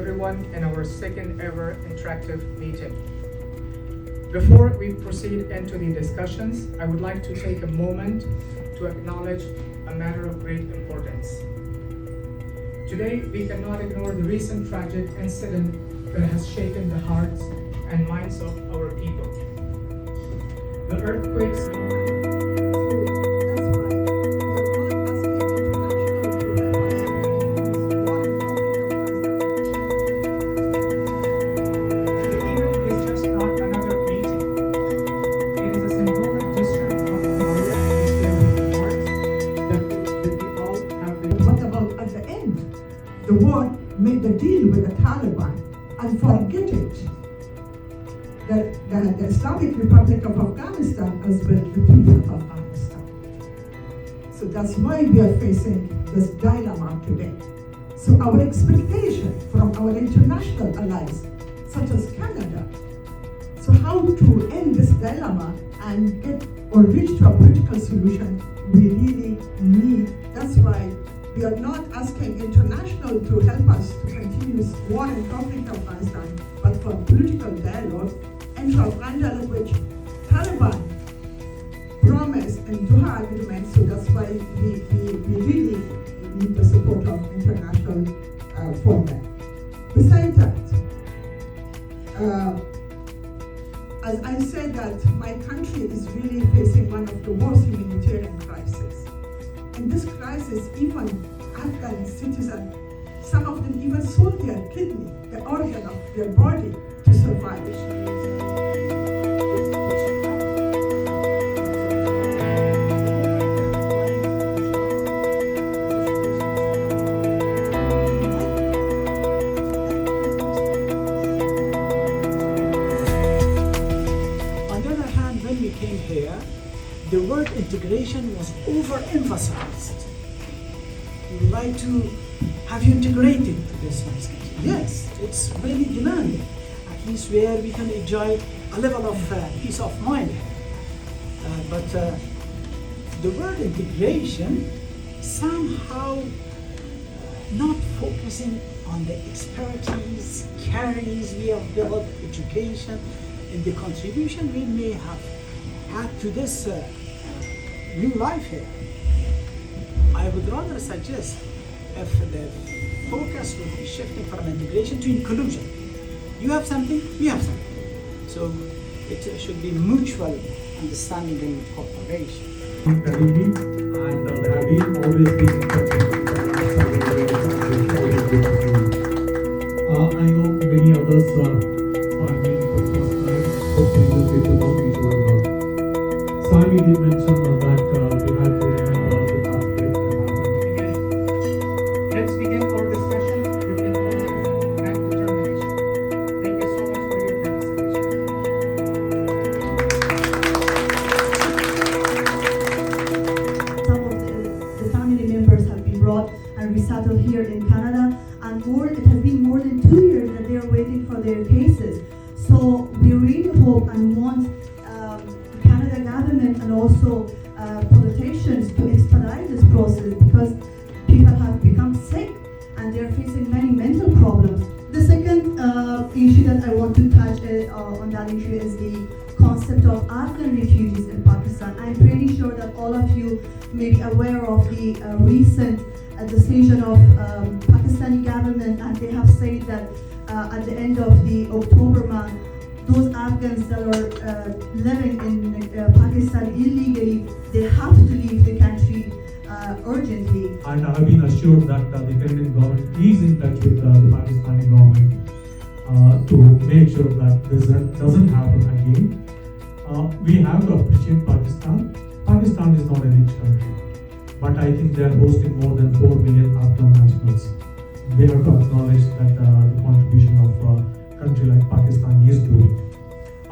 everyone in our second ever interactive meeting. Before we proceed into the discussions, I would like to take a moment to acknowledge a matter of great importance. Today, we cannot ignore the recent tragic incident that has shaken the hearts and minds of our people. The earthquakes. The war made the deal with the Taliban and forget it. The Islamic Republic of Afghanistan has been the people of Afghanistan. So that's why we are facing this dilemma today. So our expectation from our international allies, such as Canada, so how to end this dilemma and get or reach to a political solution, we really need. That's why we are not asking international to help us to continue this war and conflict in Afghanistan, but for political dialogue and to Afghan dialogue, which Taliban promised in Doha agreement. So that's why we really need the support of international format. Besides that, as I said that my country is really facing one of the worst humanitarian crises. In this crisis, even Afghan citizens, some of them even sold their kidney, the organ of their body, to survive. On the other hand, when we came here, the word integration was overemphasized. We would like to have you integrated to this nice country. Yes, it's really demanding, at least where we can enjoy a level of peace of mind. But the word integration somehow not focusing on the expertise, carries we have built, education, and the contribution we may have had to this new life here. I would rather suggest if the focus would be shifting from integration to inclusion. You have something, we have something. So it should be mutual understanding and cooperation. And there have been always been I know many others are meeting for the first time, hopefully this will not be so long. Sami did mention that we had to remember the earthquake that happened. Let's begin our discussion with intelligence and determination. Thank you so much for your participation. Some of the family members have been brought and resettled here in Canada, and it has been more than 2 years that they are waiting for their cases. So we really hope and want Canada government and also politicians to expedite this process, because people have become sick and they are facing many mental problems. The second issue that I want to touch on that issue is the concept of Afghan refugees in Pakistan. I'm pretty sure that all of you may be aware of the recent decision of Pakistani government, and they have said that at the end of the October month, those Afghans that are living in Pakistan illegally, they have to leave the country urgently. And I have been assured that the Canadian government is in touch with the Pakistani government to make sure that this doesn't happen again. We have to appreciate Pakistan. Pakistan is not a rich country, but I think they are hosting more than 4 million Afghan nationals. We have to acknowledge that the contribution of a country like Pakistan is doing.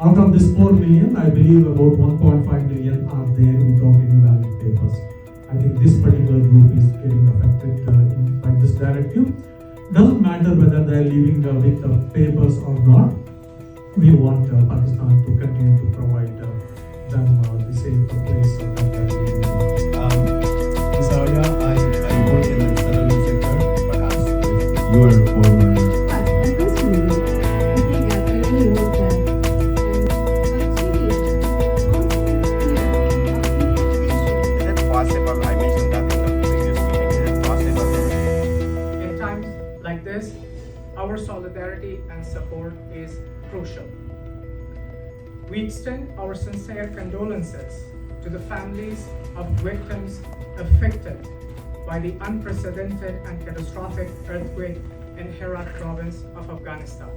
Out of this 4 million, I believe about 1.5 million are there without any valid papers. I think this particular group is getting affected by this directive. Doesn't matter whether they are living with papers or not. We want Pakistan to continue to provide them the safe place that they are living. Ms. Arya, I work in the settlement sector, perhaps with your former crucial. We extend our sincere condolences to the families of victims affected by the unprecedented and catastrophic earthquake in Herat province of Afghanistan.